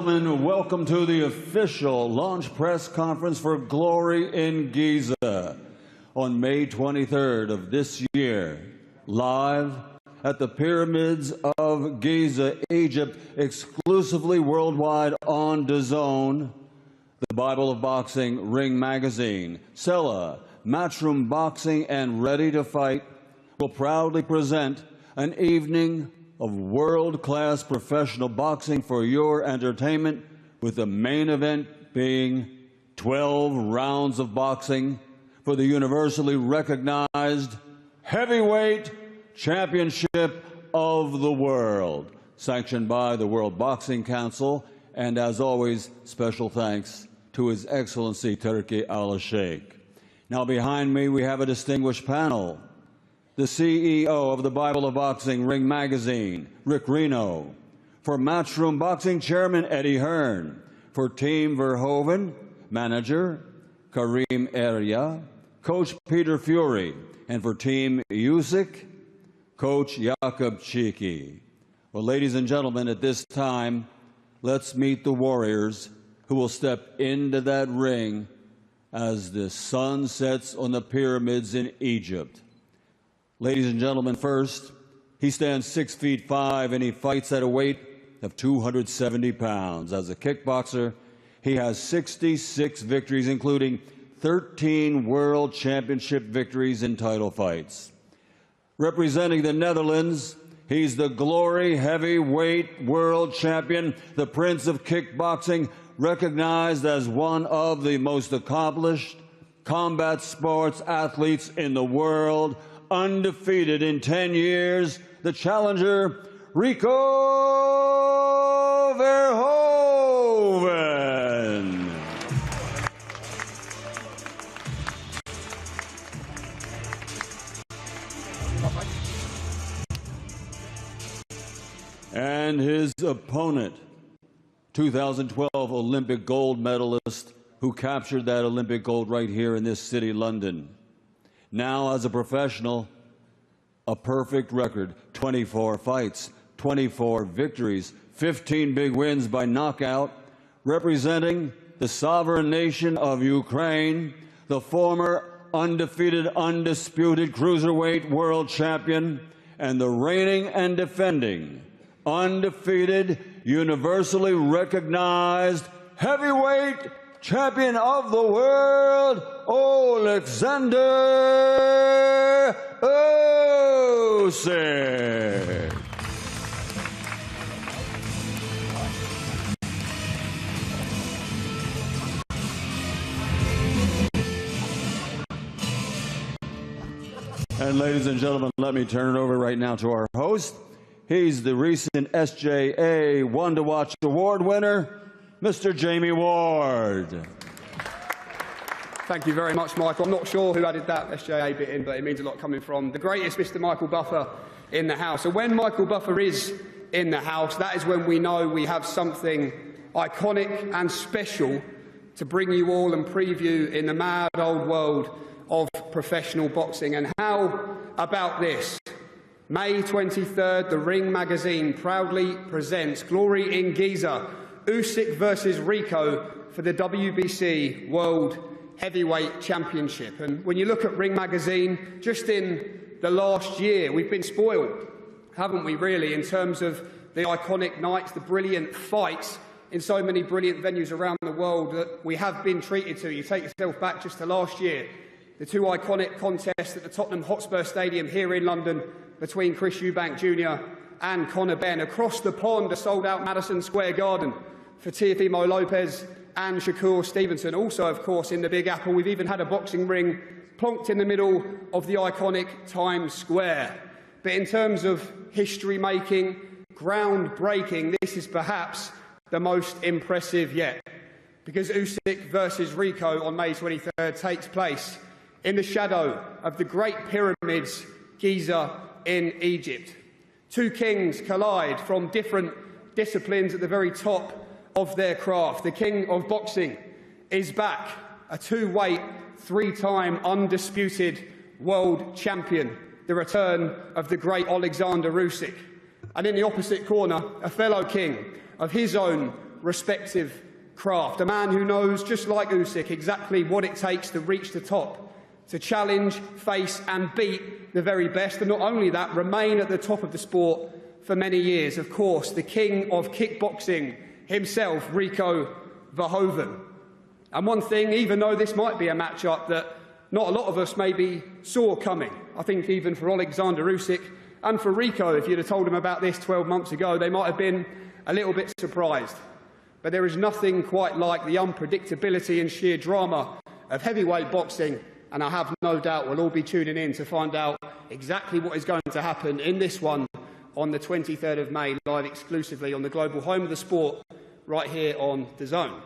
Welcome to the official launch press conference for Glory in Giza on May 23rd of this year, live at the Pyramids of Giza, Egypt, exclusively worldwide on DAZN, the Bible of Boxing, Ring Magazine, Sella, Matchroom Boxing, and Ready to Fight will proudly present an evening of world-class professional boxing for your entertainment, with the main event being 12 rounds of boxing for the universally recognized heavyweight championship of the world, sanctioned by the World Boxing Council, and as always, special thanks to His Excellency Turki Al-Sheikh. Now behind me we have a distinguished panel. The CEO of the Bible of Boxing, Ring Magazine, Rick Reno. For Matchroom Boxing, Chairman Eddie Hearn. For Team Verhoeven, Manager Karim Eria, Coach Peter Fury. And for Team Usyk, Coach Jakub Chiki. Well, ladies and gentlemen, at this time, let's meet the warriors who will step into that ring as the sun sets on the pyramids in Egypt. Ladies and gentlemen, first, he stands 6'5" and he fights at a weight of 270 pounds. As a kickboxer, he has 66 victories, including 13 World Championship victories in title fights. Representing the Netherlands, he's the Glory Heavyweight World Champion, the Prince of Kickboxing, recognized as one of the most accomplished combat sports athletes in the world, undefeated in 10 years, the challenger, Rico Verhoeven. And his opponent, 2012 Olympic gold medalist who captured that Olympic gold right here in this city, London. Now, as a professional, a perfect record, 24 fights, 24 victories, 15 big wins by knockout, representing the sovereign nation of Ukraine, the former undefeated, undisputed cruiserweight world champion, and the reigning and defending, undefeated, universally recognized heavyweight champion of the world, Oleksandr Usyk. And ladies and gentlemen, let me turn it over right now to our host. He's the recent SJA One to Watch Award winner, Mr. Jamie Ward. Thank you very much, Michael. I'm not sure who added that SJA bit in, but it means a lot coming from the greatest Mr. Michael Buffer in the house. So when Michael Buffer is in the house, that is when we know we have something iconic and special to bring you all and preview in the mad old world of professional boxing. And how about this? May 23rd, the Ring Magazine proudly presents Glory in Giza, Usyk versus Rico for the WBC World Heavyweight Championship. And when you look at Ring Magazine, just in the last year, we've been spoiled, haven't we, really, in terms of the iconic nights, the brilliant fights in so many brilliant venues around the world that we have been treated to. You take yourself back just to last year, the two iconic contests at the Tottenham Hotspur Stadium here in London between Chris Eubank Jr. and Conor Benn. Across the pond, a sold-out Madison Square Garden for Teofimo Lopez and Shakur Stevenson. Also, of course, in the Big Apple, we've even had a boxing ring plonked in the middle of the iconic Times Square. But in terms of history-making, groundbreaking, this is perhaps the most impressive yet, because Usyk versus Rico on May 23rd takes place in the shadow of the Great Pyramids, Giza in Egypt. Two kings collide from different disciplines at the very top of their craft. The king of boxing is back, a two-weight, three-time undisputed world champion, the return of the great Oleksandr Usyk. And in the opposite corner, a fellow king of his own respective craft. A man who knows, just like Usyk, exactly what it takes to reach the top, to challenge, face and beat the very best, and not only that, remain at the top of the sport for many years. Of course, the king of kickboxing himself, Rico Verhoeven. And one thing, even though this might be a matchup that not a lot of us maybe saw coming, I think even for Oleksandr Usyk and for Rico, if you'd have told them about this 12 months ago, they might have been a little bit surprised. But there is nothing quite like the unpredictability and sheer drama of heavyweight boxing, and I have no doubt we'll all be tuning in to find out exactly what is going to happen in this one on the 23rd of May, live exclusively on the global home of the sport, right here on DAZN.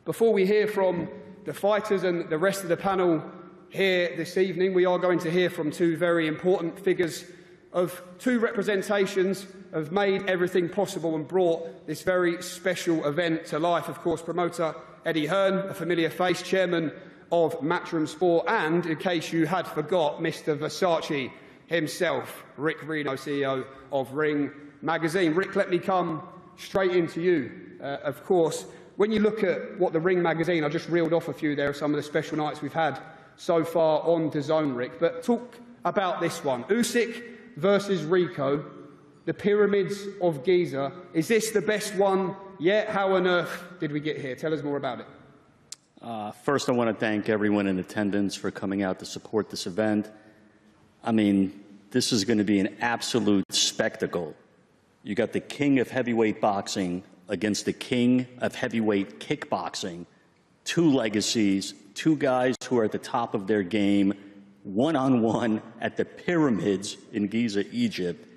Before we hear from the fighters and the rest of the panel here this evening, we are going to hear from two very important figures of two representations have made everything possible and brought this very special event to life. Of course, promoter Eddie Hearn, a familiar face, chairman of Matchroom Sport, and, in case you had forgot, Mr. Versace himself, Rick Reno, CEO of Ring Magazine. Rick, let me come straight into you. Of course, when you look at what the Ring Magazine, I just reeled off a few there of some of the special nights we've had so far on DAZN, Rick, but talk about this one. Usyk versus Rico, the Pyramids of Giza. Is this the best one yet? How on earth did we get here? Tell us more about it. First, I want to thank everyone in attendance for coming out to support this event. I mean, this is going to be an absolute spectacle. You got the king of heavyweight boxing against the king of heavyweight kickboxing. Two legacies, two guys who are at the top of their game, one-on-one at the Pyramids in Giza, Egypt.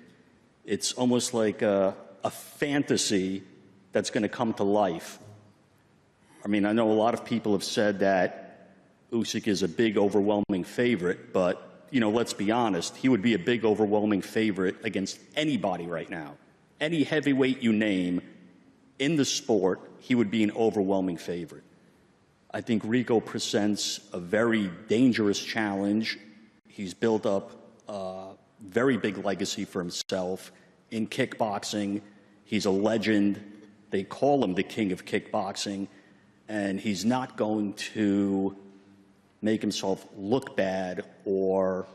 It's almost like a fantasy that's going to come to life. I mean, I know a lot of people have said that Usyk is a big, overwhelming favorite, but, you know, let's be honest, he would be a big, overwhelming favorite against anybody right now. Any heavyweight you name in the sport, he would be an overwhelming favorite. I think Rico presents a very dangerous challenge. He's built up a very big legacy for himself in kickboxing. He's a legend. They call him the king of kickboxing, and he's not going to make himself look bad or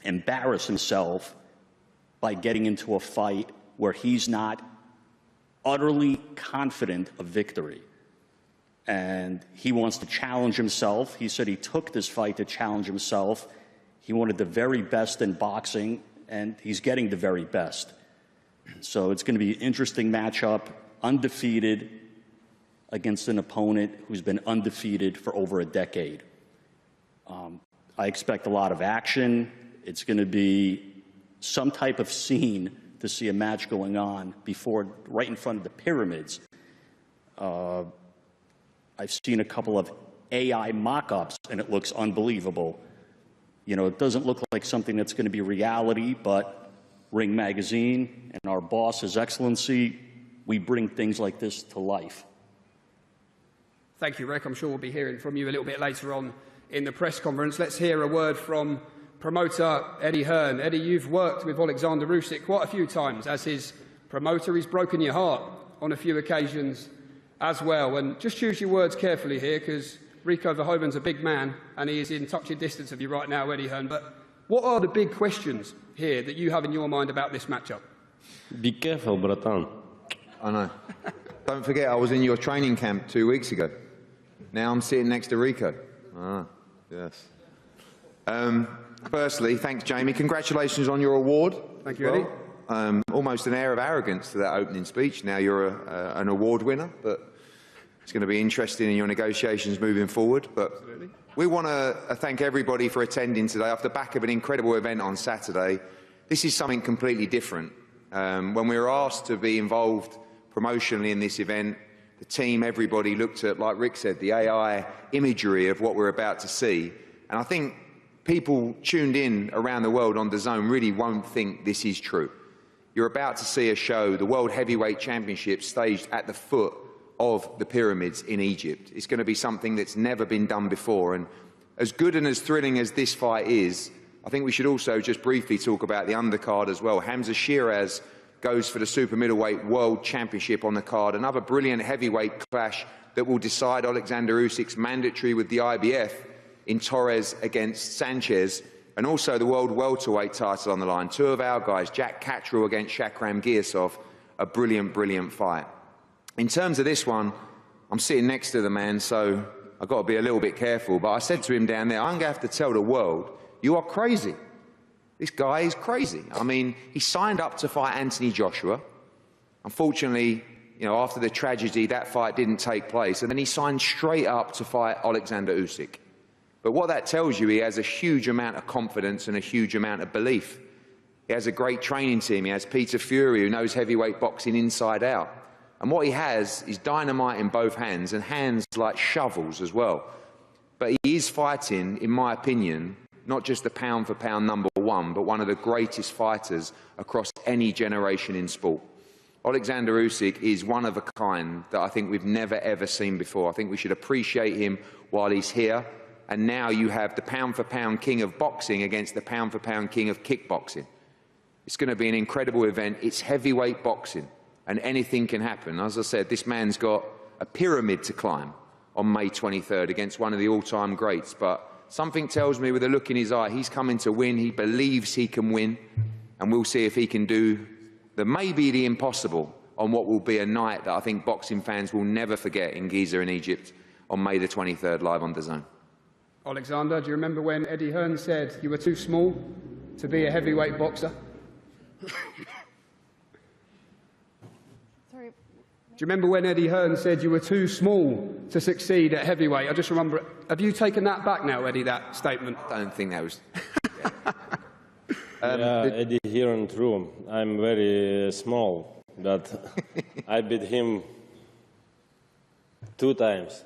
embarrass himself by getting into a fight where he's not utterly confident of victory. And he wants to challenge himself. He said he took this fight to challenge himself. He wanted the very best in boxing, and he's getting the very best. So it's going to be an interesting matchup, undefeated against an opponent who's been undefeated for over a decade. I expect a lot of action. It's going to be some type of scene to see a match going on before, right in front of the Pyramids. I've seen a couple of AI mock-ups, and it looks unbelievable. You know, it doesn't look like something that's going to be reality, but Ring Magazine and our boss, His Excellency, we bring things like this to life. Thank you, Rick. I'm sure we'll be hearing from you a little bit later on in the press conference. Let's hear a word from promoter Eddie Hearn. Eddie, you've worked with Oleksandr Usyk quite a few times as his promoter. He's broken your heart on a few occasions as well. And just choose your words carefully here, because Rico Verhoeven's a big man and he is in touching distance of you right now, Eddie Hearn. But what are the big questions here that you have in your mind about this matchup? Be careful, bratan. I know. Don't forget, I was in your training camp 2 weeks ago. Now I'm sitting next to Rico. Ah, yes. Firstly, thanks, Jamie. Congratulations on your award. Thank you, Eddie. Almost an air of arrogance to that opening speech. Now you're an award winner, but it's going to be interesting in your negotiations moving forward. But absolutely. We want to thank everybody for attending today. Off the back of an incredible event on Saturday, this is something completely different. When we were asked to be involved promotionally in this event, the team, everybody looked at, like Rick said, the AI imagery of what we're about to see. And I think people tuned in around the world on DAZN really won't think this is true. You're about to see a show, the World Heavyweight Championship, staged at the foot of the Pyramids in Egypt. It's going to be something that's never been done before. And as good and as thrilling as this fight is, I think we should also just briefly talk about the undercard as well. Hamza Shiraz goes for the super middleweight world championship on the card. Another brilliant heavyweight clash that will decide Oleksandr Usyk's mandatory with the IBF in Torres against Sanchez, and also the world welterweight title on the line. Two of our guys, Jack Catterall against Shakram Giyasov, a brilliant, brilliant fight. In terms of this one, I'm sitting next to the man, so I've got to be a little bit careful, but I said to him down there, I'm going to have to tell the world, you are crazy. This guy is crazy. I mean, he signed up to fight Anthony Joshua. Unfortunately, you know, after the tragedy, that fight didn't take place, and then he signed straight up to fight Oleksandr Usyk. But what that tells you, he has a huge amount of confidence and a huge amount of belief. He has a great training team. He has Peter Fury, who knows heavyweight boxing inside out. And what he has is dynamite in both hands, and hands like shovels as well. But he is fighting, in my opinion, not just the pound-for-pound #1, but one of the greatest fighters across any generation in sport. Oleksandr Usyk is one of a kind that I think we've never, ever seen before. I think we should appreciate him while he's here. And now you have the pound-for-pound king of boxing against the pound-for-pound king of kickboxing. It's going to be an incredible event. It's heavyweight boxing, and anything can happen. As I said, this man's got a pyramid to climb on May 23rd against one of the all-time greats. But something tells me with a look in his eye, he's coming to win. He believes he can win. And we'll see if he can do maybe the impossible on what will be a night that I think boxing fans will never forget in Giza in Egypt on May the 23rd, live on DAZN. Oleksandr, do you remember when Eddie Hearn said you were too small to be a heavyweight boxer? Sorry. Do you remember when Eddie Hearn said you were too small to succeed at heavyweight? I just remember it. Have you taken that back now, Eddie, that statement? I don't think that was... Yeah, Eddie Hearn, true. I'm very small, but I beat him two times.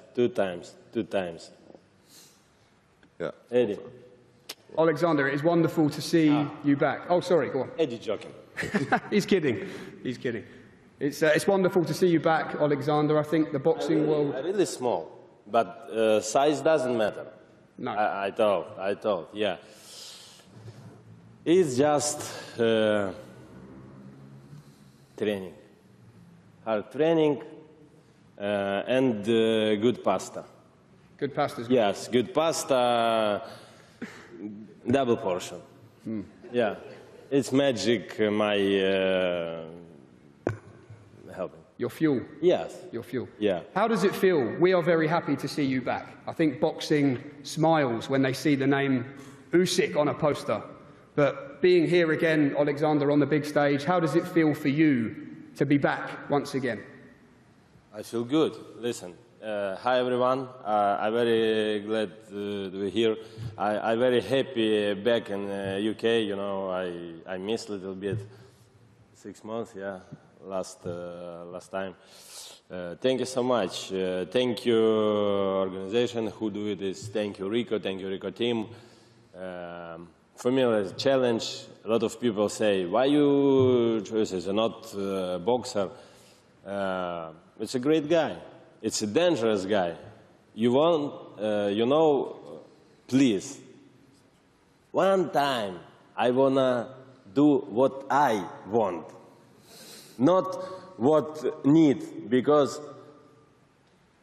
Yeah. Eddie. Oleksandr, it is wonderful to see you back. Oh, sorry, go on. Eddie joking. He's kidding. He's kidding. It's wonderful to see you back, Oleksandr. I think the boxing world... I'm really small, but size doesn't matter. No. I thought, yeah. It's just training. Hard training and good pasta. Good pasta's good. Yes, good pasta, double portion. Yeah, it's magic, my helping. Your fuel. Yes. Your fuel. Yeah. How does it feel? We are very happy to see you back. I think boxing smiles when they see the name Usyk on a poster. But being here again, Oleksandr, on the big stage, how does it feel for you to be back once again? I feel good. Listen, hi everyone. I'm very glad to be here. I'm very happy back in UK. You know, I missed a little bit. 6 months, yeah, last time. Thank you so much. Thank you, organization who do this. Thank you, Rico. Thank you, Rico team. For me, it's a challenge. A lot of people say, why you choose not a boxer? It's a great guy. It's a dangerous guy. You know, please, one time I wanna do what I want, not what need, because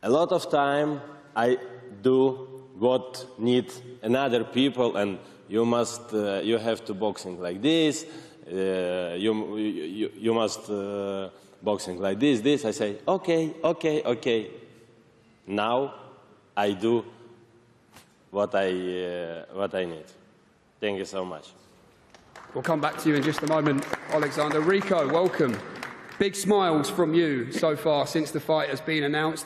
a lot of time I do what need another people, and you have to boxing like this, you must boxing like this. I say, okay. Now I do what I need. Thank you so much. We'll come back to you in just a moment, Oleksandr. Rico, welcome. Big smiles from you so far since the fight has been announced.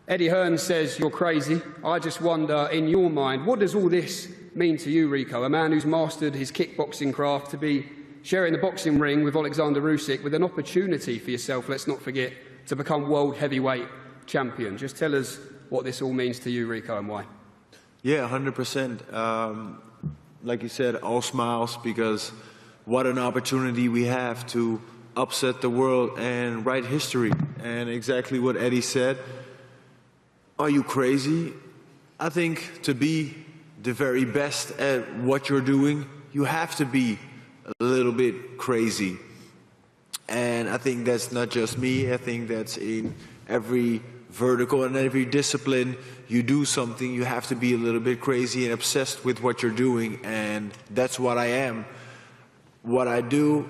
Eddie Hearn says you're crazy. I just wonder, in your mind, what does all this mean to you, Rico, a man who's mastered his kickboxing craft, to be sharing the boxing ring with Oleksandr Usyk, with an opportunity for yourself, let's not forget, to become world heavyweight champion? Just tell us what this all means to you, Rico, and why. Yeah, 100%. Like you said, all smiles, because what an opportunity we have to upset the world and write history. And exactly what Eddie said. Are you crazy? I think to be the very best at what you're doing, you have to be a little bit crazy. And I think that's not just me. I think that's in every vertical and every discipline. You do something, you have to be a little bit crazy and obsessed with what you're doing, and that's what I am. What I do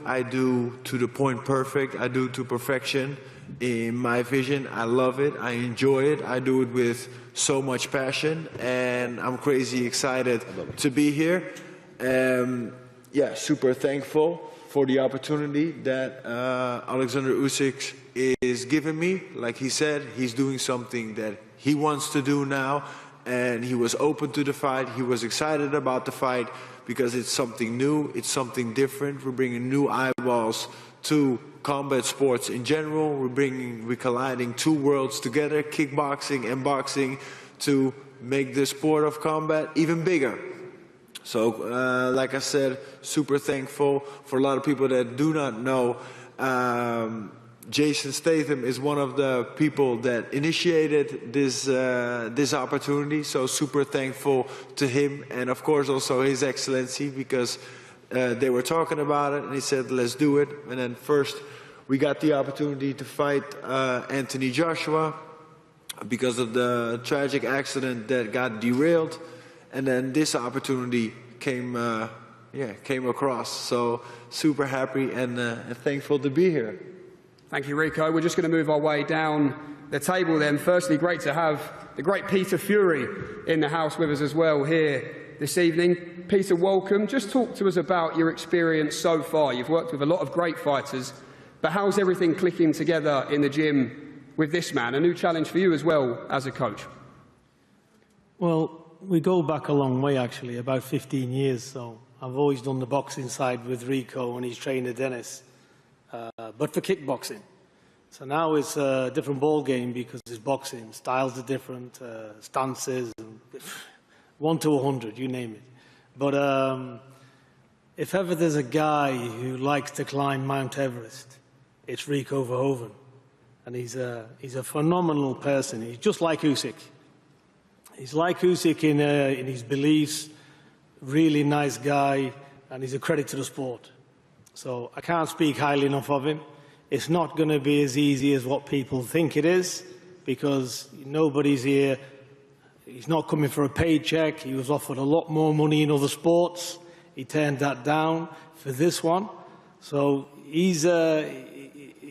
to the point perfect. I do to perfection. In my vision, I love it, I enjoy it, I do it with so much passion, and I'm crazy excited to be here. Yeah, super thankful for the opportunity that Oleksandr Usyk is giving me. Like he said, he's doing something that he wants to do now, and he was open to the fight. He was excited about the fight because it's something new, it's something different. We're bringing new eyeballs to combat sports in general. We're colliding two worlds together, kickboxing and boxing, to make the sport of combat even bigger. So, like I said, super thankful. For a lot of people that do not know, Jason Statham is one of the people that initiated this opportunity. So super thankful to him, and of course also His Excellency, because they were talking about it and he said, let's do it. And then first we got the opportunity to fight Anthony Joshua because of the tragic accident that got derailed. And then this opportunity came across. So super happy and thankful to be here. Thank you, Rico. We're just going to move our way down the table then. Firstly, great to have the great Peter Fury in the house with us as well here this evening. Peter, welcome. Just talk to us about your experience so far. You've worked with a lot of great fighters, but how's everything clicking together in the gym with this man? A new challenge for you as well as a coach. Well, we go back a long way, actually, about 15 years. So I've always done the boxing side with Rico and his trainer, Dennis, but for kickboxing. So now it's a different ball game because it's boxing. Styles are different, stances, 1 to 100, you name it. But if ever there's a guy who likes to climb Mount Everest, it's Rico Verhoeven. And he's a phenomenal person. He's just like Usyk. He's like Usyk in his beliefs, really nice guy, and he's a credit to the sport. So I can't speak highly enough of him. It's not going to be as easy as what people think it is, because nobody's here. He's not coming for a paycheck. He was offered a lot more money in other sports. He turned that down for this one. So he's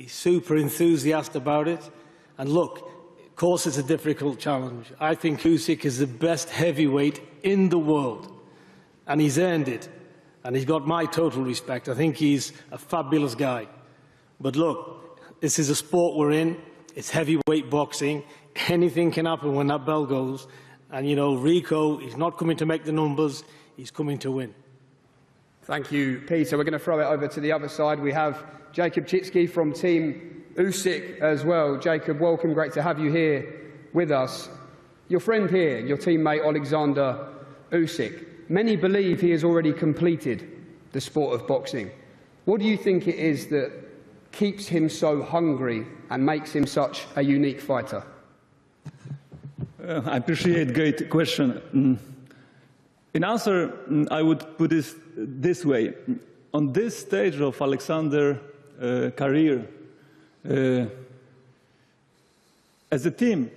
super enthusiastic about it. And look, of course it's a difficult challenge. I think Usyk is the best heavyweight in the world, and he's earned it. And he's got my total respect. I think he's a fabulous guy. But look, this is a sport we're in. It's heavyweight boxing. Anything can happen when that bell goes. And, you know, Rico, he's not coming to make the numbers. He's coming to win. Thank you, Peter. We're going to throw it over to the other side. We have Jacob Chitsky from Team Usyk as well. Jacob, welcome. Great to have you here with us. Your friend here, your teammate Oleksandr Usyk, many believe he has already completed the sport of boxing. What do you think it is that keeps him so hungry and makes him such a unique fighter? I appreciate great question. In answer, I would put it this way. On this stage of Alexander's career, as a team,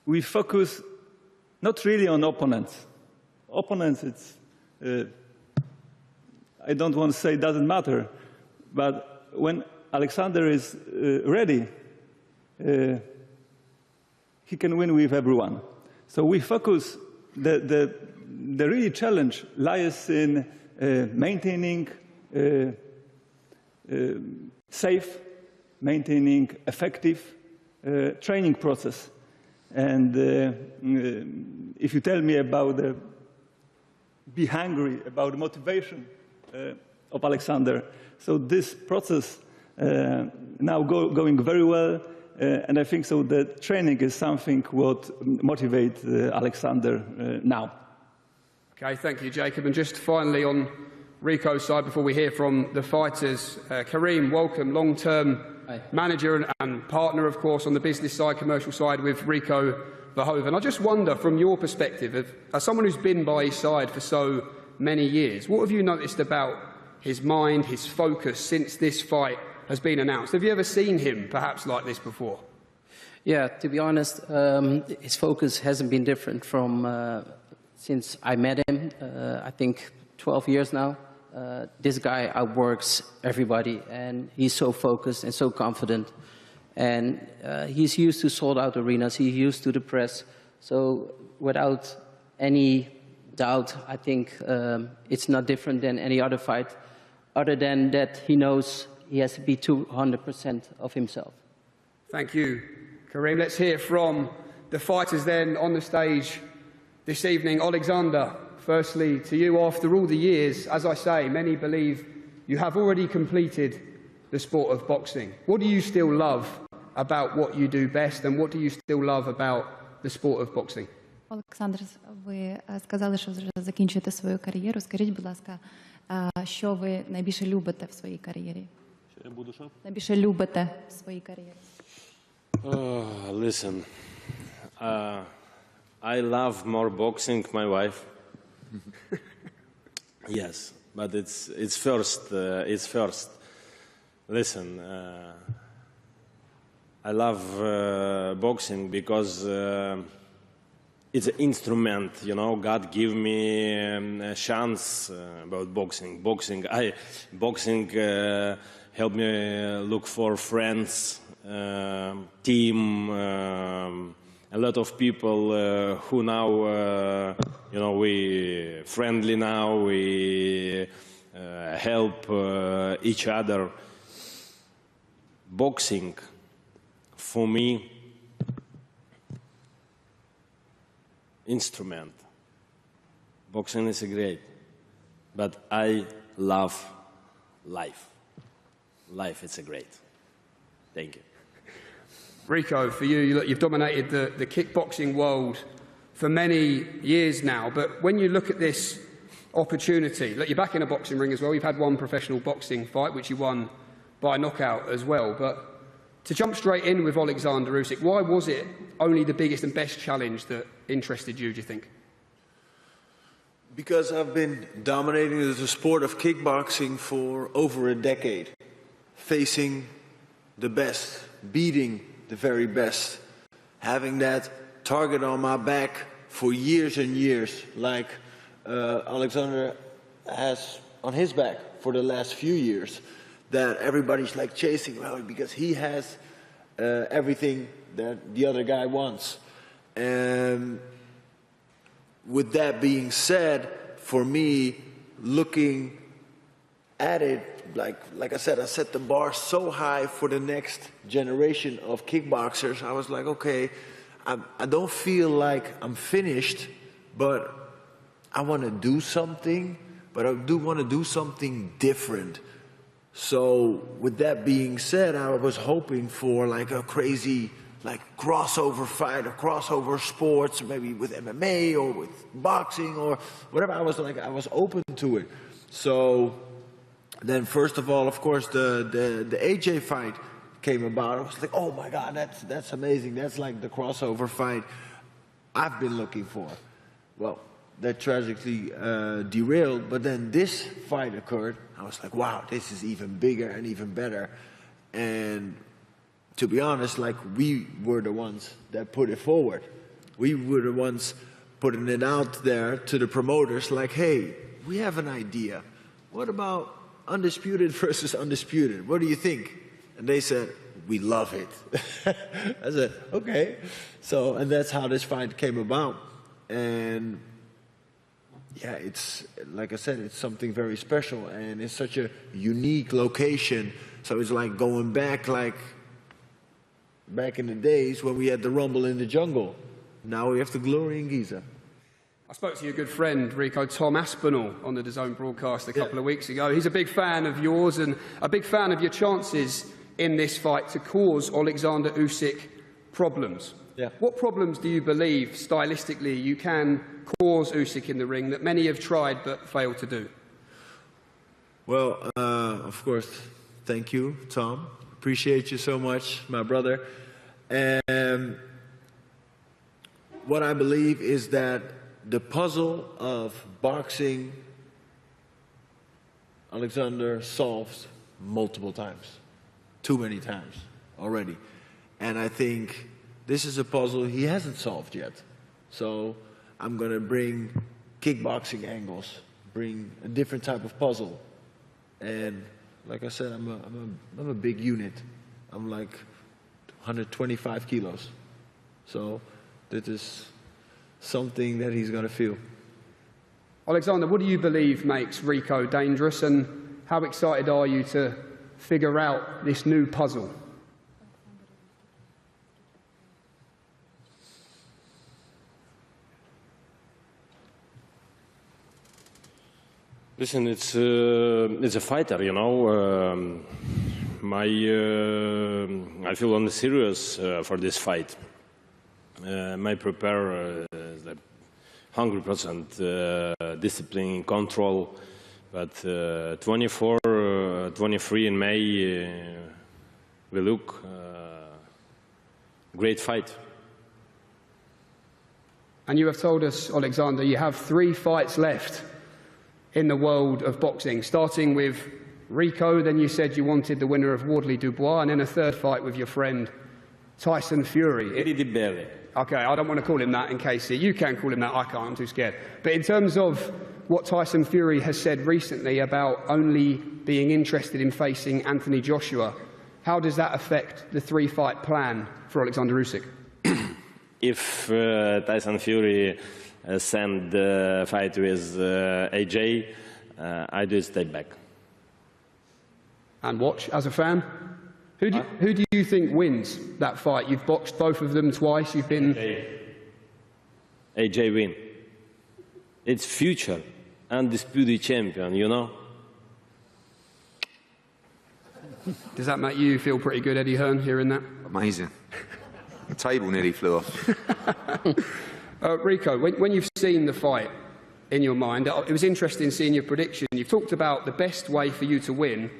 we focus not really on opponents. Opponents, it's, I don't want to say it doesn't matter, but when Alexandr is ready, he can win with everyone. So we focus, the real challenge lies in maintaining safe, maintaining effective training process. And if you tell me about be hungry, about the motivation of Alexandr, so this process now going very well, and I think so that training is something what motivates Alexandr now. Okay, thank you, Jacob. And just finally on Rico's side, before we hear from the fighters, Kareem, welcome, long-term manager and partner, of course, on the business side, commercial side with Rico Verhoeven. I just wonder, from your perspective, as someone who's been by his side for so many years, what have you noticed about his mind, his focus since this fight has been announced? Have you ever seen him perhaps like this before? Yeah, to be honest, his focus hasn't been different from since I met him, I think 12 years now. This guy outworks everybody, and he's so focused and so confident. And he's used to sold-out arenas, he's used to the press. So without any doubt, I think it's not different than any other fight, other than that he knows he has to be 200% of himself. Thank you, Karim. Let's hear from the fighters then on the stage this evening. Oleksandr, firstly to you, after all the years, as I say, many believe you have already completed the sport of boxing. What do you still love about what you do best, and what do you still love about the sport of boxing? Олександр, ви сказали, що вже закінчуєте свою кар'єру. Скажіть, будь ласка, що ви найбільше любите в своїй кар'єрі? Що я буду що? Найбільше любите в своїй кар'єрі? Listen, I love more boxing, my wife. Yes, but it's first. It's first. Listen, I love boxing because it's an instrument. You know, God gave me a chance about boxing. Boxing helped me look for friends, team. A lot of people who now, you know, we friendly now, we help each other. Boxing, for me, instrument. Boxing is great, but I love life. Life is great. Thank you. Rico, for you, you've dominated the kickboxing world for many years now, but when you look at this opportunity, look, you're back in a boxing ring as well. You've had one professional boxing fight, which you won by knockout as well. But to jump straight in with Oleksandr Usyk, why was it only the biggest and best challenge that interested you, do you think? Because I've been dominating the sport of kickboxing for over a decade, facing the best, beating the very best, having that target on my back for years and years, like Oleksandr has on his back for the last few years, that everybody's like chasing, well, because he has everything that the other guy wants. And with that being said, for me, looking at it, like I said, I set the bar so high for the next generation of kickboxers. I was like, okay, I don't feel like I'm finished, but I want to do something, but I do want to do something different. So with that being said, I was hoping for like a crazy like crossover fight or crossover sports, maybe with MMA or with boxing or whatever. I was open to it. So then first of all, of course, the AJ fight came about. I was like, oh my God, that's amazing. That's like the crossover fight I've been looking for. Well, that tragically derailed, but then this fight occurred. I was like, wow, this is even bigger and even better. And to be honest, like, we were the ones that put it forward. We were the ones putting it out there to the promoters, like, hey, we have an idea. What about undisputed versus undisputed? What do you think? And they said, we love it. I said, okay. So, and that's how this fight came about. And yeah, it's, like I said, it's something very special, and it's such a unique location. So it's like going back, like back in the days when we had the Rumble in the Jungle. Now we have the Glory in Giza. I spoke to your good friend, Rico, Tom Aspinall, on the DAZN broadcast a couple of weeks ago. He's a big fan of yours and a big fan of your chances in this fight to cause Oleksandr Usyk problems. Yeah. What problems do you believe, stylistically, you can cause Usyk in the ring that many have tried but failed to do? Well, of course, thank you, Tom. Appreciate you so much, my brother. And what I believe is that the puzzle of boxing Oleksandr solved multiple times, too many times already. And I think this is a puzzle he hasn't solved yet. So I'm going to bring kickboxing angles, bring a different type of puzzle. And like I said, I'm a big unit. I'm like 125 kilos. So that is something that he's going to feel. Oleksandr, what do you believe makes Rico dangerous, and how excited are you to figure out this new puzzle? Listen, it's a fighter, you know. I feel on the serious for this fight. My prepare like 100% discipline, control, but 24, 23 in May we look great fight. And you have told us, Oleksandr, you have 3 fights left in the world of boxing, starting with Rico, then you said you wanted the winner of Wardley Dubois, and then a 3rd fight with your friend Tyson Fury. Okay, I don't want to call him that in case you can call him that, I can't, I'm too scared. But in terms of what Tyson Fury has said recently about only being interested in facing Anthony Joshua, how does that affect the 3-fight plan for Oleksandr Usyk? If Tyson Fury send the fight with AJ, I do step back. And watch as a fan? Who do you think wins that fight? You've boxed both of them twice, you've been... AJ win. It's future undisputed champion, you know? Does that make you feel pretty good, Eddie Hearn, hearing that? Amazing. The table nearly flew off. Rico, when you've seen the fight in your mind, it was interesting seeing your prediction. You've talked about the best way for you to win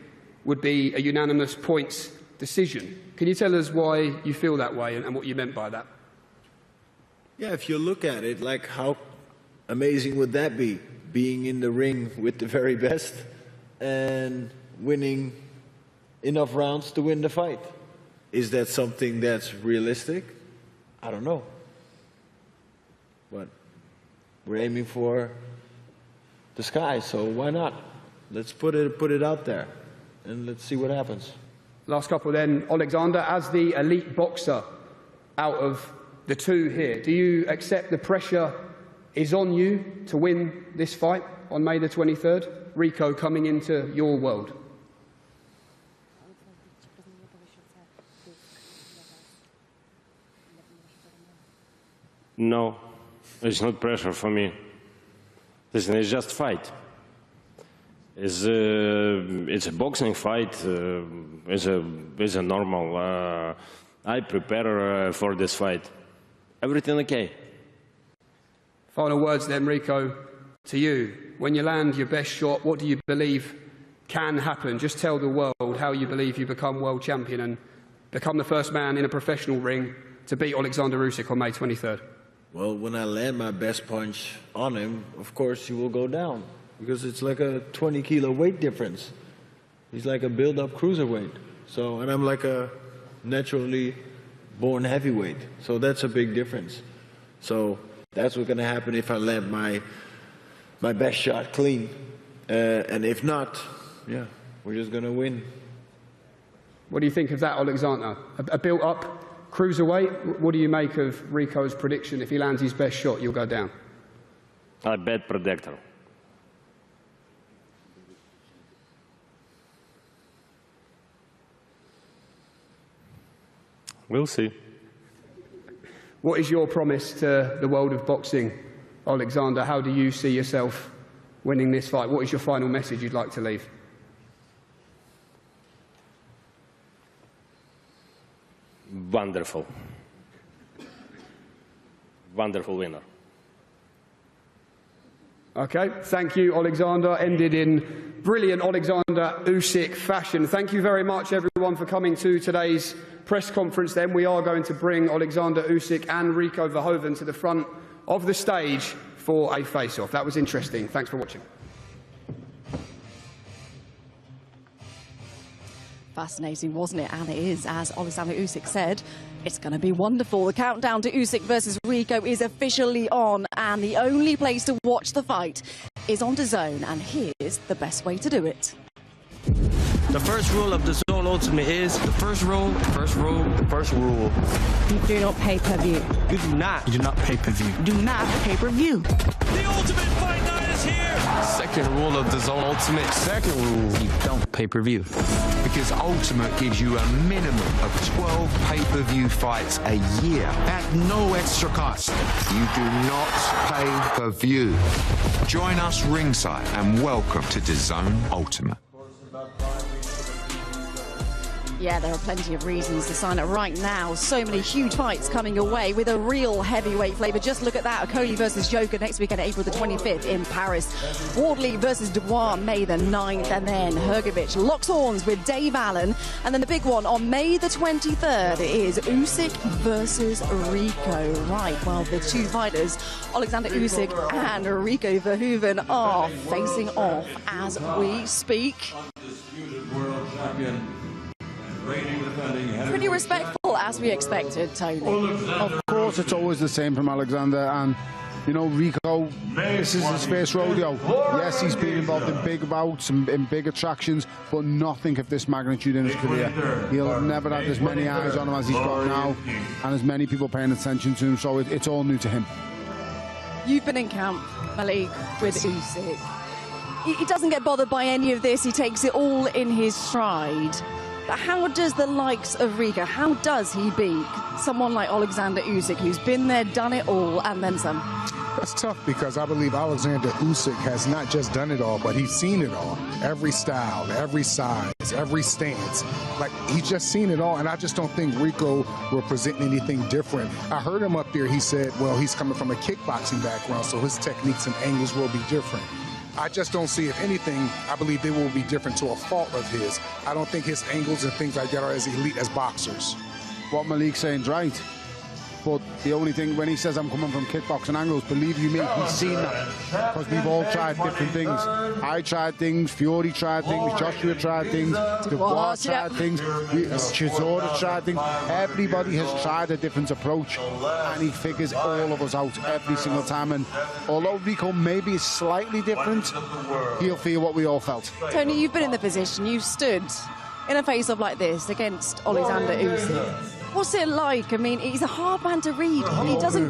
would be a unanimous points decision. Can you tell us why you feel that way and what you meant by that? Yeah, if you look at it, like how amazing would that be? Being in the ring with the very best and winning enough rounds to win the fight. Is that something that's realistic? I don't know. But we're aiming for the sky, so why not? Let's put it out there and let's see what happens. Last couple then, Oleksandr, as the elite boxer out of the 2 here, do you accept the pressure is on you to win this fight on May the 23rd? Rico coming into your world. No, it's not pressure for me. Listen, it's just fight. It's a boxing fight. It's a normal. I prepare for this fight. Everything okay. Final words then, Rico, to you. When you land your best shot, what do you believe can happen? Just tell the world how you believe you become world champion and become the first man in a professional ring to beat Oleksandr Usyk on May 23rd. Well, when I land my best punch on him, of course he will go down because it's like a 20-kilo weight difference. He's like a build-up cruiserweight. So, and I'm like a naturally born heavyweight. So that's a big difference. So that's what's going to happen if I land my best shot clean. And if not, yeah, we're just going to win. What do you think of that, Oleksandr? A built-up cruiserweight? What do you make of Rico's prediction? If he lands his best shot, you'll go down. I bet predictor. We'll see. What is your promise to the world of boxing, Oleksandr? How do you see yourself winning this fight? What is your final message you'd like to leave? Wonderful. Wonderful winner. Okay, thank you, Oleksandr. Ended in brilliant Oleksandr Usyk fashion. Thank you very much, everyone, for coming to today's press conference. Then we are going to bring Oleksandr Usyk and Rico Verhoeven to the front of the stage for a face-off. That was interesting. Thanks for watching. Fascinating, wasn't it? And it is, as Oleksandr Usyk said, it's going to be wonderful. The countdown to Usyk versus Rico is officially on, and the only place to watch the fight is on DAZN, and here's the best way to do it. The first rule of DAZN Ultimate is the first rule. You do not pay-per-view. You do not pay-per-view. Do not pay-per-view. The Ultimate Fight Night is here. Second rule of DAZN Ultimate. Second rule, You don't pay-per-view. because Ultimate gives you a minimum of 12 pay-per-view fights a year at no extra cost. You do not pay per view. Join us ringside and welcome to DAZN Ultimate. Yeah, there are plenty of reasons to sign up right now. So many huge fights coming your way with a real heavyweight flavour. Just look at that. Okolie versus Joker next weekend, April the 25th in Paris. Wardley versus Dubois, May the 9th. And then Hrgovic locks horns with Dave Allen. And then the big one on May the 23rd is Usyk versus Rico. Right, well, the two fighters, Oleksandr Usyk and Rico Verhoeven, are facing off as we speak. World champion. Pretty respectful, as we expected, Tony. Of course, it's always the same from Oleksandr, and you know, Rico, this is his first rodeo. Yes, he's been involved in big bouts and in big attractions, but nothing of this magnitude in his career. He'll have never had as many eyes on him as he's got now, and as many people paying attention to him, so it's all new to him. You've been in camp, Malik, with Usyk. He doesn't get bothered by any of this. He takes it all in his stride. But how does the likes of Rico, how does he beat someone like Oleksandr Usyk, who's been there, done it all, and then some? That's tough, because I believe Oleksandr Usyk has not just done it all, but he's seen it all. Every style, every size, every stance. Like, he's just seen it all, and I just don't think Rico will present anything different. I heard him up there, he said, well, he's coming from a kickboxing background, so his techniques and angles will be different. I just don't see, if anything, I believe they will be different to a fault of his. I don't think his angles and things like that are as elite as boxers. What Malik's saying's right. But the only thing, when he says I'm coming from kickboxing angles, believe you me, he's seen that. Because we've all tried different things. I tried things, Fury tried things, Joshua tried things, Dubois tried things, Chisora tried things. Everybody has tried a different approach, and he figures all of us out every single time. And although Rico maybe is slightly different, he'll feel what we all felt. Tony, you've been in the position, you've stood in a face-off like this against Oleksandr Usyk. What's it like? I mean, he's a hard man to read.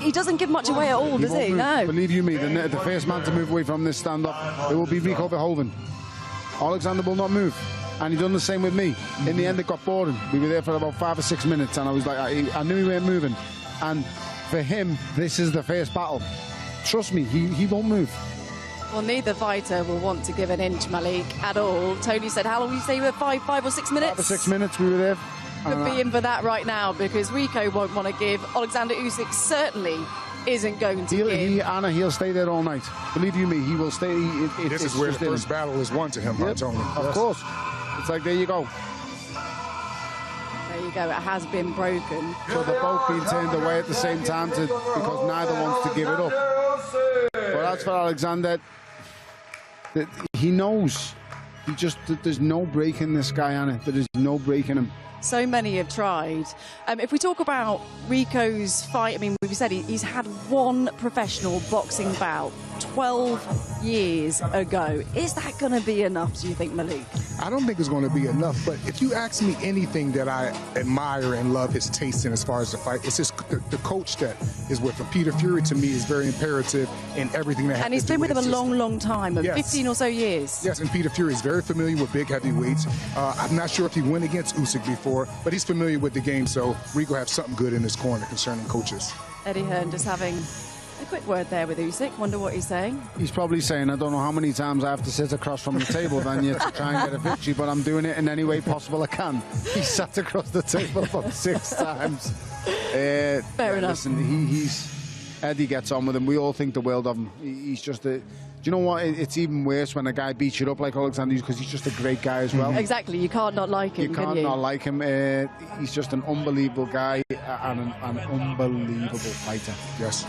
He doesn't give much away at all, does he? No. Believe you me, the first man to move away from this stand-up, it will be Rico Verhoeven. Oleksandr will not move. And he done the same with me. In the end, it got boring. We were there for about 5 or 6 minutes, and I was like, I knew he weren't moving. And for him, this is the first battle. Trust me, he won't move. Well, neither fighter will want to give an inch, Malik, at all. Tony said, how long did you say you were? 5 or 6 minutes? 5 or 6 minutes we were there. Could be in for that right now, because Rico won't want to give. Oleksandr Usyk certainly isn't going to give. He'll stay there all night. Believe you me, he will stay. This is where the first battle is won to him, yep, Tony. Of course. It's like, there you go. There you go, it has been broken. So they're both being turned away at the same time because neither wants to give it up. But as for Oleksandr, he knows. There's no break in this guy, Anna. There is no break in him. So many have tried. If we talk about Rico's fight, I mean, we've said he's had one professional boxing bout 12 years ago. Is that going to be enough, do you think, Malik? I don't think it's going to be enough, but if you ask me anything that I admire and love his taste in as far as the fight, it's just the coach that is with him. Peter Fury, to me, is very imperative in everything that happens. And he's been with him a long, long time, yes. 15 or so years. Yes, and Peter Fury is very familiar with big heavyweights. I'm not sure if he went against Usyk before, but he's familiar with the game, so Rico have something good in his corner concerning coaches. Eddie Hearn just having a quick word there with Usyk. Wonder what he's saying. He's probably saying, I don't know how many times I have to sit across from the table Vanya to try and get a victory, but I'm doing it in any way possible I can. He sat across the table about 6 times. Fair enough. Listen, Eddie gets on with him. We all think the world of him. He's just a... Do you know what? It's even worse when a guy beats you up like Oleksandr, because he's just a great guy as well. Exactly. You can't not like him, You can't not like him. He's just an unbelievable guy and an unbelievable fighter. Yes.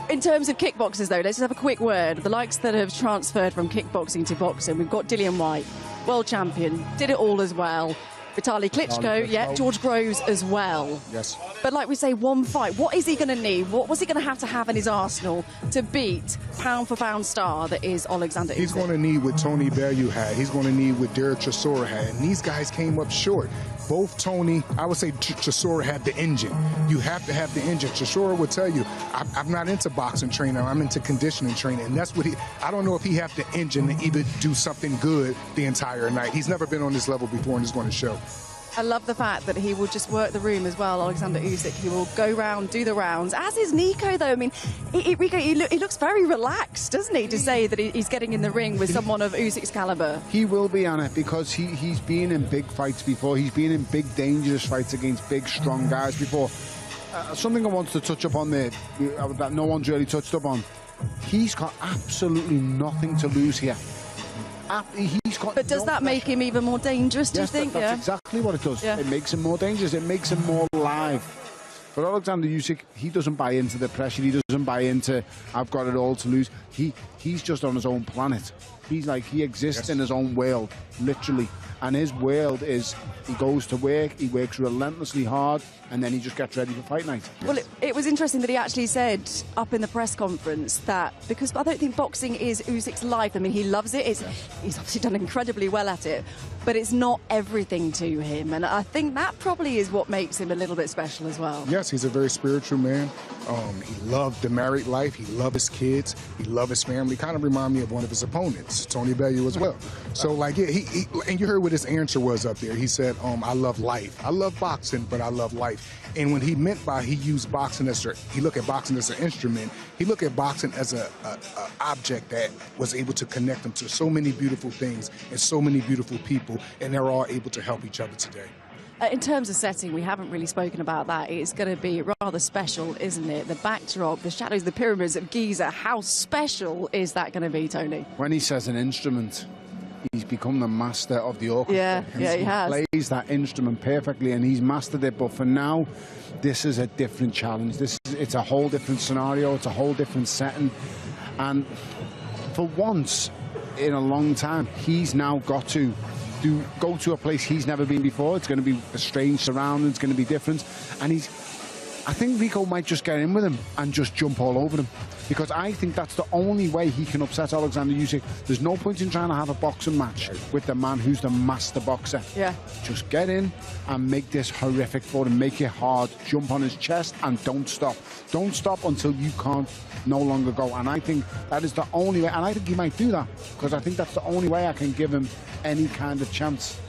In terms of kickboxers, though, let's just have a quick word. The likes that have transferred from kickboxing to boxing, we've got Dillian White, world champion, did it all as well. Vitaly Klitschko, yeah, George Groves as well. Yes. But like we say, one fight, what is he going to need? What was he going to have in his arsenal to beat pound-for-pound star that is Oleksandr Usyk? He's going to need what Tony Bellew had. He's going to need what Derek Chisora had. And these guys came up short. Both Tony, I would say Chisora had the engine. You have to have the engine. Chisora would tell you, I'm not into boxing training, I'm into conditioning training. And that's what I don't know if he have the engine to even do something good the entire night. He's never been on this level before and it's going to show. I love the fact that he will just work the room as well, Oleksandr Usyk. He will go round, do the rounds. As is Nico, though. I mean, Rico, he looks very relaxed, doesn't he, to say that he's getting in the ring with someone of Usyk's caliber? He will be, Anna, because he's been in big fights before. He's been in big, dangerous fights against big, strong guys before. Something I want to touch up on there that no one's really touched up on. He's got absolutely nothing to lose here. But does that make him even more dangerous, do you think? That's exactly what it does. Yeah. It makes him more dangerous. It makes him more live. But Oleksandr Usyk, he doesn't buy into the pressure. He doesn't buy into, I've got it all to lose. He's just on his own planet. He's like, he exists in his own world, literally. And his world is, he goes to work, he works relentlessly hard, and then he just gets ready for fight night. Well, it was interesting that he actually said up in the press conference that, because I don't think boxing is Usyk's life. I mean, he loves it. He's obviously done incredibly well at it, but it's not everything to him. And I think that probably is what makes him a little bit special as well. Yes, he's a very spiritual man. He loved the married life. He loved his kids. He loved his family. Kind of remind me of one of his opponents, Tony Bellew, as well. So, like, yeah, and you heard what his answer was up there. He said, I love life. I love boxing, but I love life. And when he meant by he used boxing he looked at boxing as an instrument, he looked at boxing as a object that was able to connect him to so many beautiful things and so many beautiful people, and they're all able to help each other today. In terms of setting, we haven't really spoken about that. It's going to be rather special, isn't it? The backdrop, the shadows, the Pyramids of Giza. How special is that going to be, Tony? When he says an instrument, he's become the master of the orchestra. Yeah, he has. He plays that instrument perfectly, and he's mastered it. But for now, this is a different challenge. It's a whole different scenario. It's a whole different setting. And for once in a long time, he's now got to go to a place he's never been before. It's going to be a strange surrounding. It's going to be different. And I think Rico might just get in with him and just jump all over him, because I think that's the only way he can upset Oleksandr Usyk. There's no point in trying to have a boxing match with the man who's the master boxer. Yeah. Just get in and make this horrific for him. Make it hard. Jump on his chest and don't stop. Don't stop until you can't no longer go. And I think that is the only way. And I think he might do that, because I think that's the only way I can give him any kind of chance.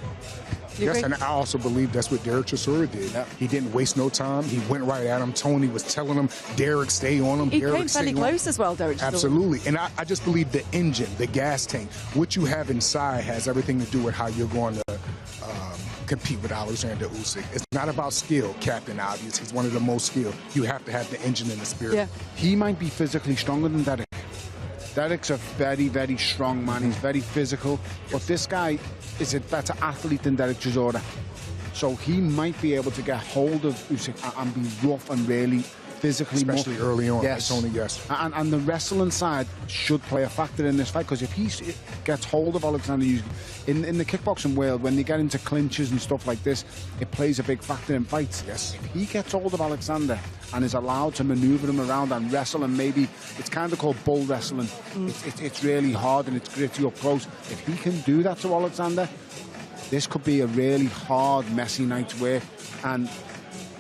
Yes, and I also believe that's what Derek Chisora did. Yeah. He didn't waste no time. He went right at him. Tony was telling him, Derek, stay on him. He Derek, came fairly close as well, Derek Chisora. Absolutely. And I just believe the engine, the gas tank, what you have inside has everything to do with how you're going to compete with Oleksandr Usyk. It's not about skill, Captain Obvious. He's one of the most skilled. You have to have the engine and the spirit. Yeah. He might be physically stronger than Derek. Derek's a very, very strong man. He's very physical. But this guy is a better athlete than Derek Chisora. So he might be able to get hold of Usyk and be rough and really physically, especially early on. Yes, Tony. Yes, and the wrestling side should play a factor in this fight, because if he gets hold of Oleksandr Usyk in the kickboxing world, when they get into clinches and stuff like this, it plays a big factor in fights. Yes, if he gets hold of Oleksandr and is allowed to maneuver him around and wrestle, and maybe it's kind of called bull wrestling. It's really hard and it's gritty up close. If he can do that to Oleksandr, this could be a really hard, messy night's work. And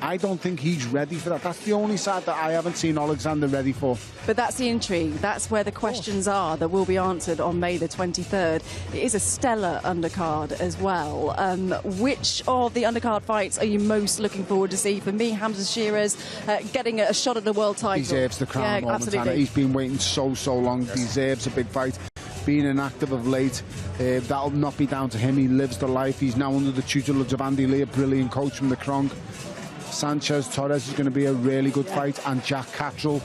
I don't think he's ready for that. That's the only side that I haven't seen Oleksandr ready for. But that's the intrigue. That's where the questions are that will be answered on May the 23rd. It is a stellar undercard as well. Which of the undercard fights are you most looking forward to see? For me, Hamza Shearer's getting a shot at the world title. He deserves the crown. Yeah, absolutely. He's been waiting so long. Yes. He deserves a big fight. Being inactive of late, that'll not be down to him. He lives the life. He's now under the tutelage of Andy Lee, a brilliant coach from the Kronk. Sanchez-Torres is going to be a really good fight, and Jack Catterall,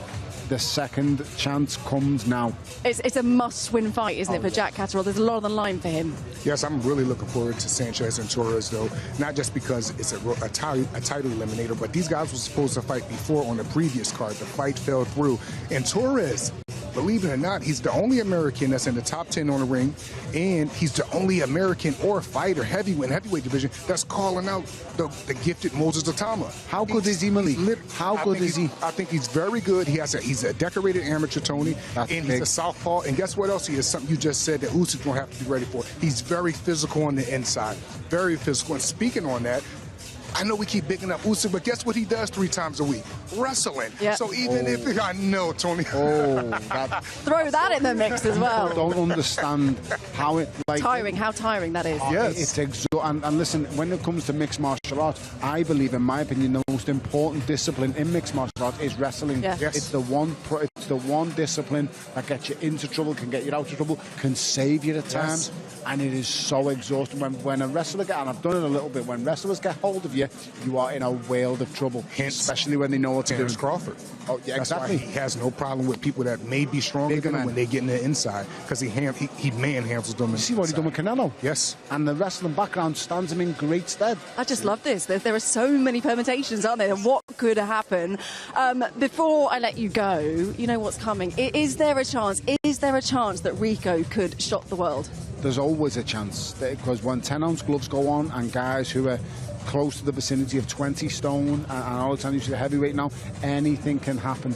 the second chance comes now. It's a must-win fight, isn't it, for Jack Catterall? There's a lot on the line for him. Yes, I'm really looking forward to Sanchez and Torres, though, not just because it's a title eliminator, but these guys were supposed to fight before on the previous card. The fight fell through, and Torres, believe it or not, he's the only American that's in the top 10 on the ring, and he's the only American or fighter, heavyweight division, that's calling out the gifted Moses Atama. How good is he, Malik? How good is he? I think he's very good. He's a decorated amateur, Tony, and he's a southpaw. And guess what else he is? Something you just said that Usyk don't have to be ready for. He's very physical on the inside, very physical. And speaking on that, I know we keep bigging up Usyk, but guess what he does 3 times a week? Wrestling. Yep. So even if I know, Tony. Throw that in the mix as well. I don't understand how it how tiring that is. Yes. It's and listen, when it comes to mixed martial arts, I believe, in my opinion, the most important discipline in mixed martial arts is wrestling. Yeah. Yes. It's the one discipline that gets you into trouble, can get you out of trouble, can save you at times. And it is so exhausting when a wrestler and I've done it a little bit, when wrestlers get hold of you, you are in a world of trouble, especially when they know what to do. Crawford. Oh, yeah, That's exactly. why he has no problem with people that may be stronger than him when they get in the inside, because he manhandles them. You see what he done with Canelo? Yes. And the wrestling background stands him in great stead. I just love this. There are so many permutations, aren't there? What could happen? Before I let you go, you know what's coming. Is there a chance? Is there a chance that Rico could shock the world? There's always a chance, because when 10-ounce gloves go on and guys who are close to the vicinity of 20 stone, and Oleksandr Usyk, the heavyweight now, anything can happen.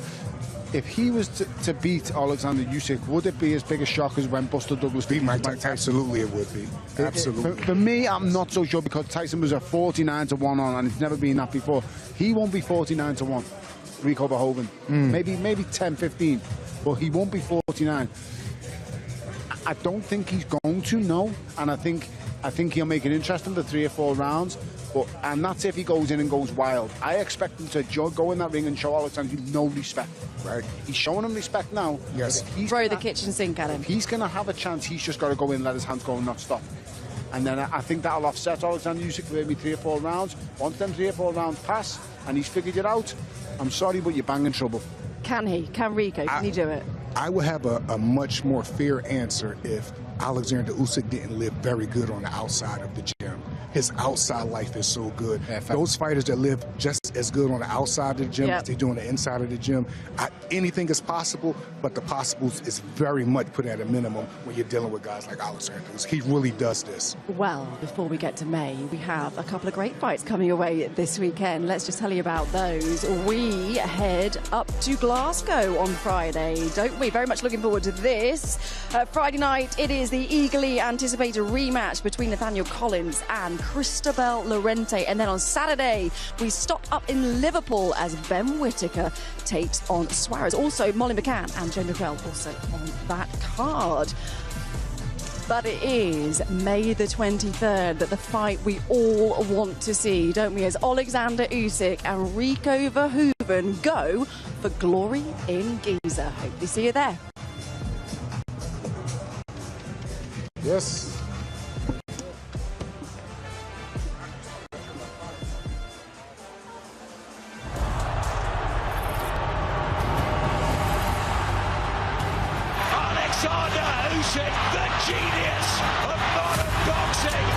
If he was to beat Oleksandr Usyk, would it be as big a shock as when Buster Douglas beat Mike Tyson? Absolutely, it would be. Absolutely. For me, I'm not so sure, because Tyson was a 49-1 on, and it's never been that before. He won't be 49-1. Rico Verhoeven, maybe 10-15, but he won't be 49. I don't think he's going to, no, and I think he'll make it interesting for 3 or 4 rounds. And that's if he goes in and goes wild. I expect him to go in that ring and show Oleksandr no respect. Right? He's showing him respect now. Yes. Throw the kitchen sink at him. If he's going to have a chance, he's just got to go in, let his hands go, and not stop. And then I think that'll offset Oleksandr Usyk for maybe 3 or 4 rounds. Once them 3 or 4 rounds pass and he's figured it out, I'm sorry, but you're banging trouble. Can he? Can Rico? Can he do it? I would have a much more fair answer if Oleksandr Usyk didn't live very good on the outside of the gym. His outside life is so good. Those fighters that live just as good on the outside of the gym as they do on the inside of the gym, anything is possible, but the possibles is very much put at a minimum when you're dealing with guys like Oleksandr Usyk. He really does this. Well, before we get to May, we have a couple of great fights coming away this weekend. Let's just tell you about those. We head up to Glasgow on Friday, don't we? Very much looking forward to this. Friday night, it is the eagerly anticipated rematch between Nathaniel Collins and Christabel Lorente. And then on Saturday, we stop up in Liverpool as Ben Whittaker takes on Suarez. Also, Molly McCann and Joe Miguel also on that card. But it is May the 23rd that the fight we all want to see, don't we? As Oleksandr Usyk and Rico Verhoeven go for glory in Giza. Hope to see you there. Yes. Oleksandr Usyk, the genius of modern boxing.